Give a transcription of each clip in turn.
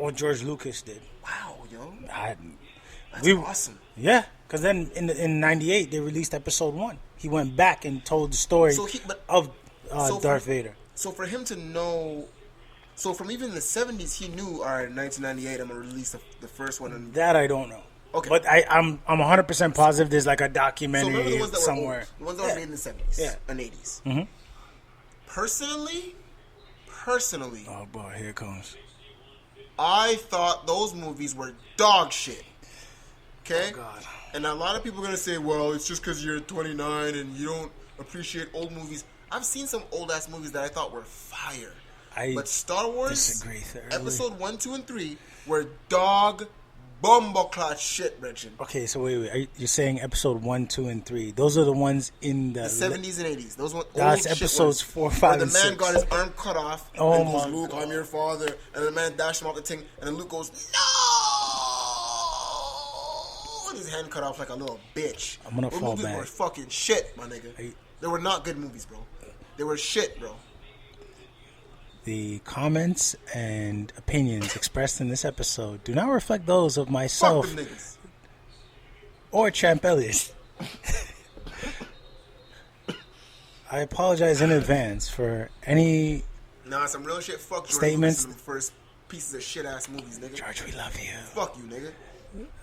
Or George Lucas did. Wow, yo. That's awesome. Yeah, because then in '98 they released Episode 1. He went back and told the story of Darth Vader. So for him to know, so from even the '70s, he knew. All right, 1998, I'm gonna release the first one. And that I don't know. Okay, but I'm 100% positive there's like a documentary the ones that somewhere. Were old, the ones that were made in the '70s and '80s. Mm-hmm. Personally. Oh boy, here it comes. I thought those movies were dog shit. Okay? Oh God. And a lot of people are going to say, well, it's just because you're 29 and you don't appreciate old movies. I've seen some old-ass movies that I thought were fire. But Star Wars, Episode 1, 2, and 3 were dog bumbleclot shit, Richard. Okay, so wait. You're saying Episode 1, 2, and 3. Those are the ones in the 70s and 80s. Those ones. That's Episodes 4, 5, and 6. The man got his arm cut off and goes, Luke, I'm your father. And the man dashed him off the thing. And then Luke goes, no! And his hand cut off like a little bitch. I'm gonna fall movies back. Were fucking shit, my nigga. They were not good movies, bro. They were shit, bro. The comments and opinions expressed in this episode do not reflect those of myself Fuck them niggas. Or Champ Elliott. I apologize in advance for any some real shit. Fuck George statements. Lucas and the first pieces of shit ass movies, nigga. George, we love you. Fuck you, nigga.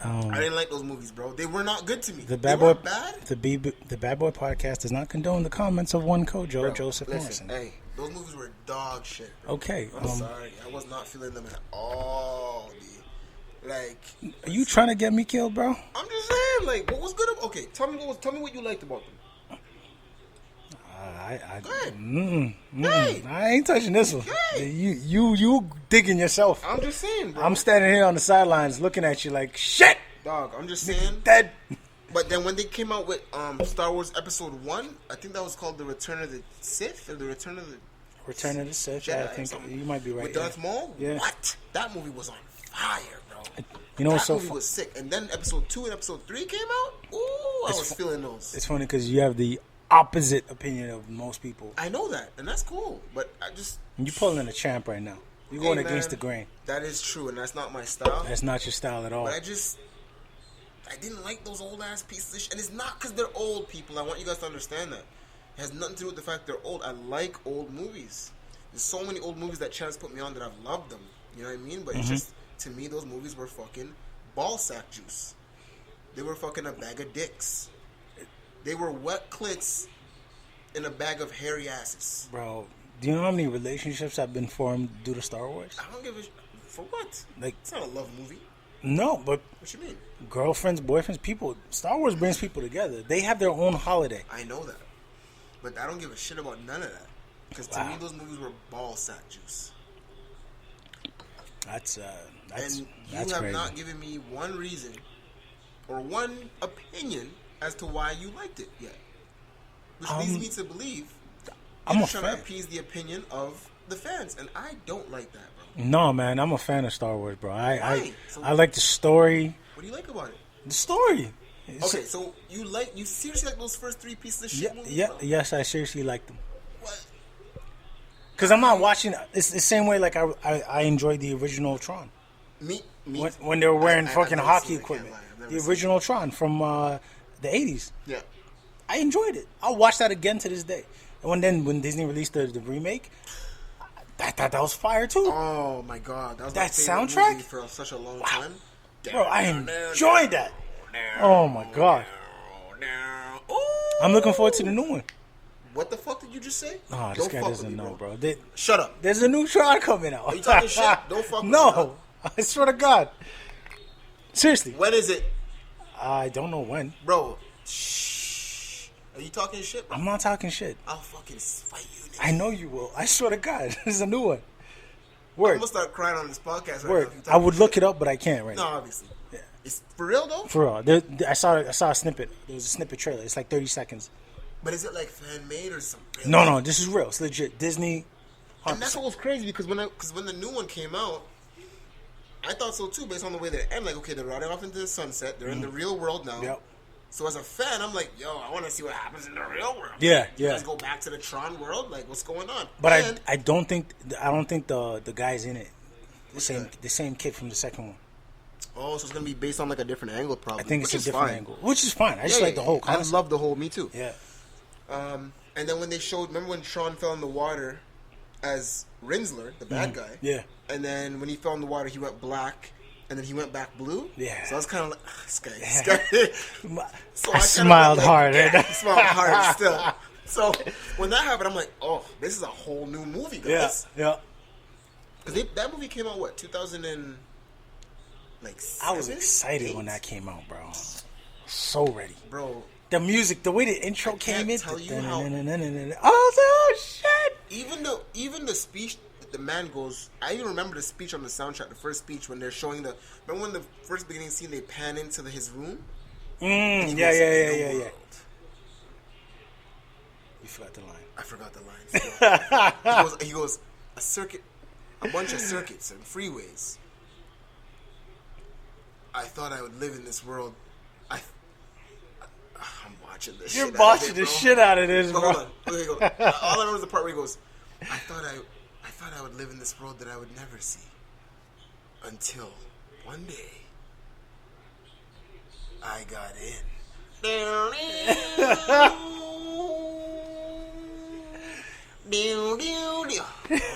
I didn't like those movies, bro. They were not good to me. The Bad Boy podcast does not condone the comments of one Kojo, Joseph Morrison. Hey, those movies were dog shit, bro. Okay. I'm sorry. I was not feeling them at all, dude. Like, are you trying to get me killed, bro? I'm just saying, like, what was good? Okay, tell me what you liked about them. Go ahead. I ain't touching this one. You digging yourself. I'm just saying, bro. I'm standing here on the sidelines looking at you like shit. Dog, I'm just saying. Dead. But then when they came out with Star Wars Episode 1, I think that was called The Return of the Sith or The Return of the Sith. Jedi, I think you might be right. With Darth Maul? Yeah. What? That movie was on fire, bro. You know, that movie was sick. And then Episode 2 and Episode 3 came out. Ooh, I was feeling those. It's funny because you have the opposite opinion of most people. I know that, and that's cool. But you're pulling a champ right now. You're going against the grain. That is true, and that's not my style. That's not your style at all. But I didn't like those old ass pieces of shit. And it's not because they're old people. I want you guys to understand that. It has nothing to do with the fact they're old. I like old movies. There's so many old movies that Chance put me on that I've loved them. You know what I mean? But it's just, to me, those movies were fucking ball sack juice. They were fucking a bag of dicks. They were wet clits in a bag of hairy asses. Bro, do you know how many relationships have been formed due to Star Wars? I don't give a for what? Like, it's not a love movie. No, but what you mean? Girlfriends, boyfriends, people. Star Wars brings people together. They have their own holiday. I know that, but I don't give a shit about none of that. Because to me, those movies were ball sack juice. That's and you have crazy. Not given me one reason or one opinion as to why you liked it yet. Which leads me to believe you're trying to appease the opinion of the fans, and I don't like that, bro. No, man, I'm a fan of Star Wars, bro. I like the story. What do you like about it? The story. Okay, so you seriously like those first 3 pieces of shit movies? Yeah, yes, I seriously like them. What? Because I'm not watching. It's the same way like I enjoyed the original Tron. Me when they were wearing fucking hockey equipment. The original Tron from the 80s. Yeah. I enjoyed it. I'll watch that again to this day. And when Disney released the remake, I thought that was fire too. Oh my god, that was that my soundtrack movie for such a long time. Bro, I enjoyed that. Oh my god. I'm looking forward to the new one. What the fuck did you just say? Oh, this guy doesn't know, bro. Shut up. There's a new Tron coming out. Are you talking shit? Don't fuck with me. No, I swear to God. Seriously. When is it? I don't know when. Bro, shh. Are you talking shit, bro? I'm not talking shit. I'll fucking fight you, nigga. I know you will. I swear to God. This is a new one. Word. I'm going to start crying on this podcast right Word. now. I would look it up, but I can't right now. No, obviously. Yeah. It's for real, though? For real. I saw a snippet. There was a snippet trailer. It's like 30 seconds. But is it like fan-made or something? No. This is real. It's legit. Disney. 100%. And that's what was crazy because when the new one came out, I thought so too, based on the way that it ended. Like, okay, they're riding off into the sunset. They're in the real world now. Yep. So as a fan, I'm like, yo, I want to see what happens in the real world. Yeah, you guys go back to the Tron world. Like, what's going on? But I don't think the guy's in it. The same kid from the second one. Oh, so it's gonna be based on like a different angle, probably. I think it's a different fine. angle, which is fine. I just like the whole concept. I love the whole. Me too. Yeah. And then when they showed, remember when Sean fell in the water as Rinsler, the bad guy? Yeah. And then when he fell in the water, he went black, and then he went back blue. Yeah. So I was kind of like, this guy. So I smiled hard. Yeah, I smiled hard still. So when that happened, I'm like, oh, this is a whole new movie, guys. Yeah. Because that movie came out, what, 2000 and... Like, I was excited when that came out, bro. So ready. Bro. The music, the way the intro came in. Tell you how... Oh, shit. Even the speech that the man goes... I even remember the speech on the soundtrack, the first speech, when they're showing the... Remember when the first beginning scene, they pan into his room? Yeah. You forgot the line. I forgot the lines. He goes, a bunch of circuits and freeways. I thought I would live in this world. I'm watching this. You're watching the shit out of this, bro. Hold on. Okay, go. All I know is the part where he goes, I thought I would live in this world that I would never see. Until one day I got in.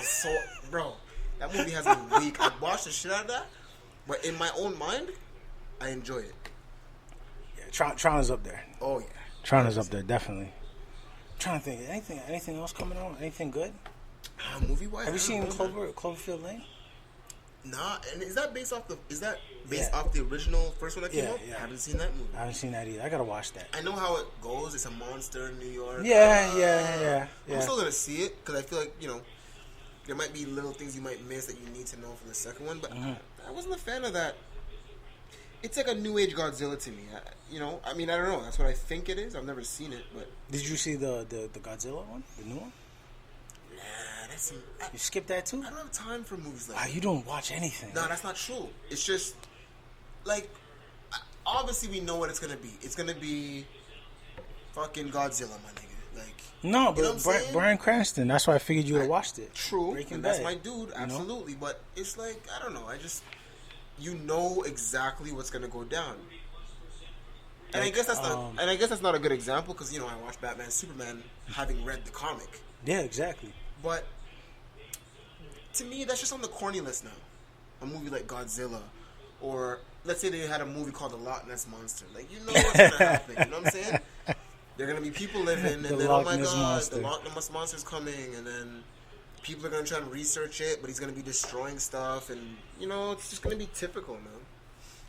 So, bro, that movie has been weak. I watched the shit out of that, but in my own mind, I enjoy it. Yeah, Tron is up there. Oh yeah, Tron is up there, definitely. I'm trying to think, anything else coming out? Anything good? Movie wise, have you seen Cloverfield Lane? Nah, and is that based off the original first one that came out? Yeah. I haven't seen that movie. I haven't seen that either. I gotta watch that. I know how it goes. It's a monster in New York. Yeah. I'm still gonna see it because I feel like there might be little things you might miss that you need to know for the second one. But I wasn't a fan of that. It's like a new age Godzilla to me. I don't know. That's what I think it is. I've never seen it, but did you see the Godzilla one, the new one? You skipped that too? I don't have time for movies like that. You don't watch anything. No, that's not true. It's just like obviously we know what it's gonna be. It's gonna be fucking Godzilla, my nigga. Like no, but Bryan Cranston. That's why I figured you would have watched it. True, Breaking and that's Bad, my dude. Absolutely, but it's like I don't know. I just exactly what's gonna go down. And I guess that's not a good example because I watched Batman, Superman, having read the comic. Yeah, exactly. But to me, that's just on the corny list now. A movie like Godzilla, or let's say they had a movie called The Loch Ness Monster. Like what's gonna happen. You know what I'm saying? There are gonna be people living, and then oh my god, the Loch Ness Monster's coming, and then people are gonna try and research it, but he's gonna be destroying stuff, and it's just gonna be typical, man.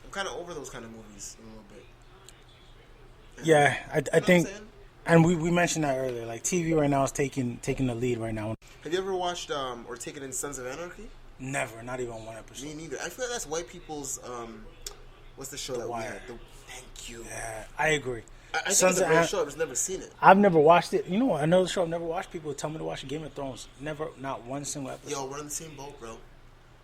I'm kind of over those kind of movies a little bit. And yeah, I think, and we mentioned that earlier. Like TV right now is taking the lead right now. Have you ever watched or taken in Sons of Anarchy? Never, not even one episode. Me neither. I feel like that's white people's. What's the show that Wire. we had? Thank you. Yeah, I agree. I think it's a great show. I've just never seen it. I've never watched it. You know what? Another show I've never watched. People tell me to watch Game of Thrones. Never, not one single episode. Yo, we're on the same boat, bro.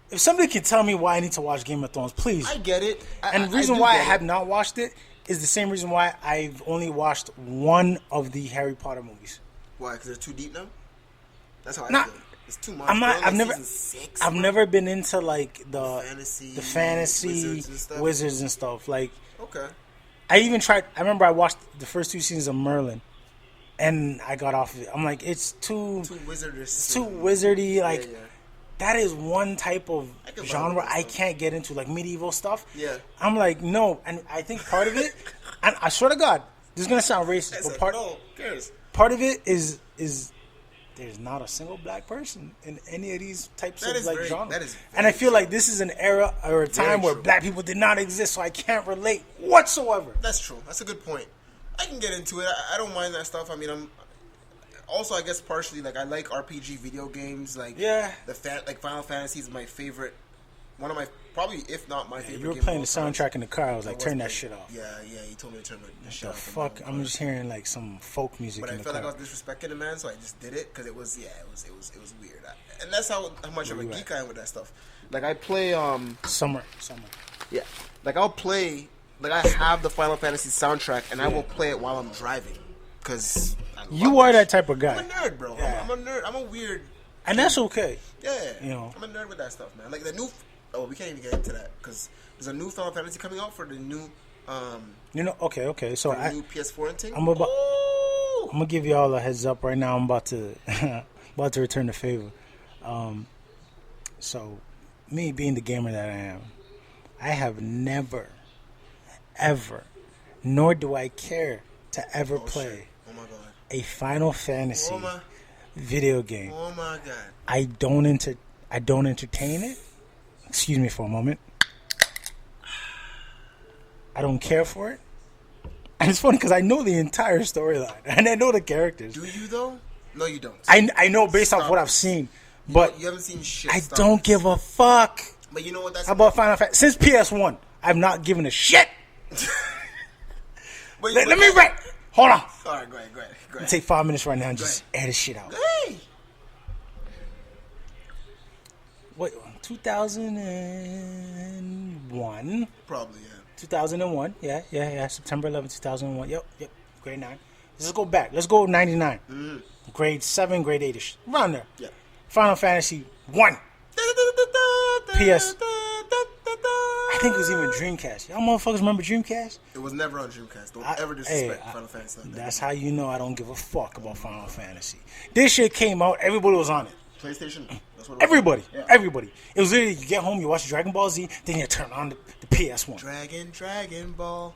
If somebody can tell me why I need to watch Game of Thrones, please. I get it. And the reason why I have not watched it is the same reason why I've only watched one of the Harry Potter movies. Why? Because they're too deep now. That's how I feel. It's too much. I've never been into like the fantasy wizards and stuff. Like, okay. I even tried. I remember I watched the first 2 seasons of Merlin, and I got off of it. I'm like, it's too wizardy. Like, that is one type of genre I can't get into, like medieval stuff. Yeah. I'm like, no, and I think part of it, and I swear to God, this is gonna sound racist, but part of it is there's not a single black person in any of these types of like genres. And I feel like this is an era or a time where black people did not exist, so I can't relate whatsoever. That's true. That's a good point. I can get into it. I don't mind that stuff. I mean, also, I guess partially like I like RPG video games. Like like Final Fantasy is my favorite. One of my probably, if not my favorite. You were game playing the soundtrack in the car. I was like, turn that shit off. Yeah. He told me to turn that shit off. Fuck, I'm just hearing like some folk music. But in I the felt car. like I was disrespecting the man, so I just did it because it was weird. And that's how much of a geek I am with that stuff. Like I play Summer. Yeah, like I'll play. Like I have the Final Fantasy soundtrack, and I will play it while I'm driving because you are that type of guy. I'm a nerd, bro. Yeah. I'm a nerd. I'm a weird. And that's okay. Yeah, I'm a nerd with that stuff, man. Like the new Oh, we can't even get into that because there's a new Final Fantasy coming out for the new. Okay. So new PS4 and thing. I'm gonna give you all a heads up right now. I'm about to return the favor. So, me being the gamer that I am, I have never, ever, nor do I care to ever play shit. Oh my God. a Final Fantasy video game. Oh my God. I don't entertain it. Excuse me for a moment. I don't care for it. And it's funny because I know the entire storyline and I know the characters. Do you though? No, you don't. I know based off what I've seen, but you haven't seen shit. I don't give a fuck. But you know what? That's How about Final Fantasy? Since PS1, I've not given a shit. Let me write. Hold on. All right, go ahead. Take 5 minutes right now and just air this shit out. Hey. Wait, 2001. Probably, yeah. 2001, yeah. September 11th, 2001. Yep. Grade 9. Let's go back. Let's go 99. Grade 7, grade 8ish. Around there. Yeah. Final Fantasy 1. PS. I think it was even Dreamcast. Y'all motherfuckers remember Dreamcast? It was never on Dreamcast. Don't ever disrespect Final Fantasy. That's how you know I don't give a fuck about Final Fantasy. This shit came out, everybody was on it. PlayStation. That's what it was. Everybody. It was literally you get home, you watch Dragon Ball Z, then you turn on the PS1. Dragon Ball.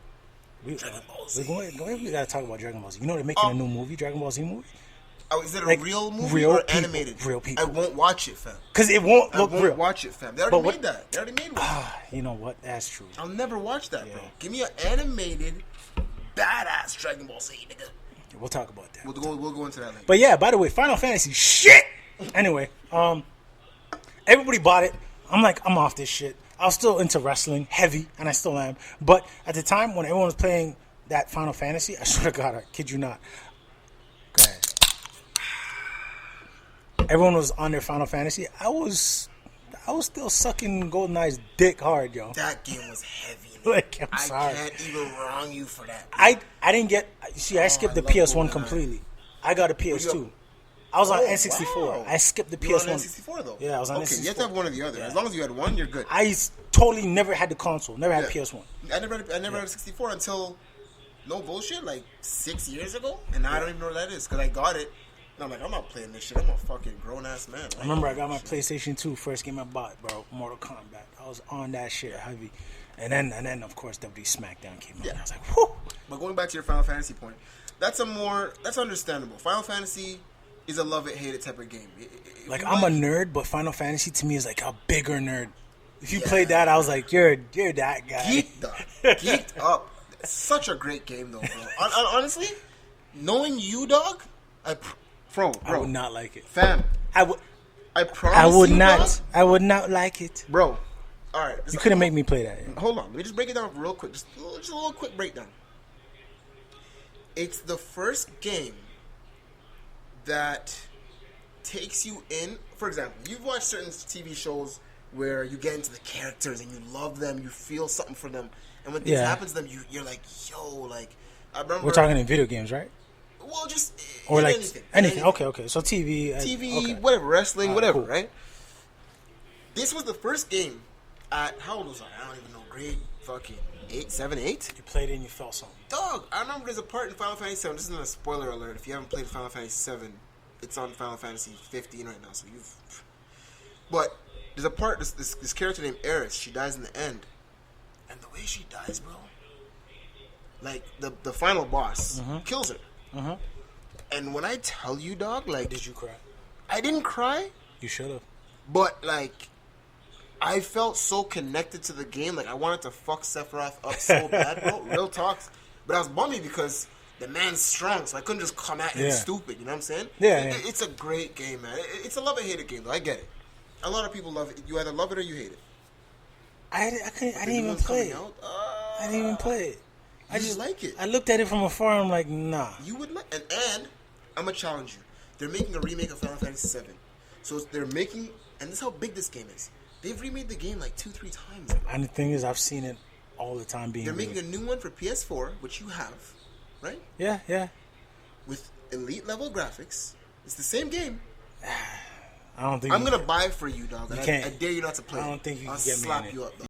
We gotta talk about Dragon Ball Z. You know they're making a new movie, Dragon Ball Z movie? Oh, is it a real movie or people, animated? Real people. I won't watch it, fam. Because it won't look real. I won't watch it, fam. They already made that. They already made one. You know what? That's true. I'll never watch that, bro. Give me an animated, badass Dragon Ball Z, nigga. We'll talk about that. We'll go into that later. But yeah, by the way, Final Fantasy shit. Anyway, everybody bought it. I'm like, I'm off this shit. I was still into wrestling, heavy, and I still am. But at the time when everyone was playing that Final Fantasy, I swear to God, I kid you not. Go ahead. Everyone was on their Final Fantasy. I was still sucking GoldenEye's dick hard, yo. That game was heavy. Like, I'm sorry. I can't even wrong you for that. I didn't get. See, I skipped the PS1 completely. I got a PS2. I was on N64. Wow. I skipped the PS1. You were on N64 though. Yeah, I was on N64. Okay, you have to have one or the other. Yeah. As long as you had one, you're good. I totally never had the console. Never had PS1. I never had a 64 until no bullshit, like 6 years ago, and now I don't even know what that is because I got it. And I'm like, I'm not playing this shit. I'm a fucking grown ass man. I remember I got my PlayStation 2 first game I bought, bro. Mortal Kombat. I was on that shit heavy, and then of course WWE SmackDown came out. Yeah. And I was like, whoo. But going back to your Final Fantasy point, that's understandable. Final Fantasy is a love it, hate it type of game. Like I'm a nerd, but Final Fantasy to me is like a bigger nerd. If you played that, I was like, you're that guy. Geeked up. It's such a great game though, bro. Honestly, knowing you, dog, I would not like it, fam. I promise. I would you, not. dog, I would not like it, bro. All right, you couldn't make me play that. Yeah. Hold on, let me just break it down real quick. Just a little quick breakdown. It's the first game that takes you in. For example, you've watched certain TV shows where you get into the characters and you love them, you feel something for them, and when things happen to them, you're like, yo, like I remember. We're talking in video games, right? Well, just or like anything. Okay. So TV, whatever, wrestling, whatever, cool. Right? This was the first game at how old was I? I don't even know. Grade fucking 7, 8. You played it and you felt something. Dog, I remember there's a part in Final Fantasy 7. This isn't a spoiler alert. If you haven't played Final Fantasy 7, it's on Final Fantasy 15 right now. So but there's a part. This character named Eris. She dies in the end, and the way she dies, bro. Like the final boss kills her. And when I tell you, dog, like, did you cry? I didn't cry. You should have. But like, I felt so connected to the game. Like I wanted to fuck Sephiroth up so bad, bro. Real talks. But I was bummy because the man's strong, so I couldn't just come at him stupid. You know what I'm saying? Yeah. It's a great game, man. It's a love it, hate it game, though. I get it. A lot of people love it. You either love it or you hate it. I didn't even play it. I didn't even play it. I just like it. I looked at it from afar. I'm like, nah. You would like, and I'm gonna challenge you. They're making a remake of Final Fantasy VII, so they're making, and this is how big this game is. They've remade the game like 2-3 times. Bro. And the thing is, I've seen it all the time being. They're making a new one for PS4, which you have, right? Yeah. With elite level graphics. It's the same game. I don't think I'm gonna buy it for you, dog. You I can't. dare you not to play. I don't think you I'll can get me slap in it. you up, dog.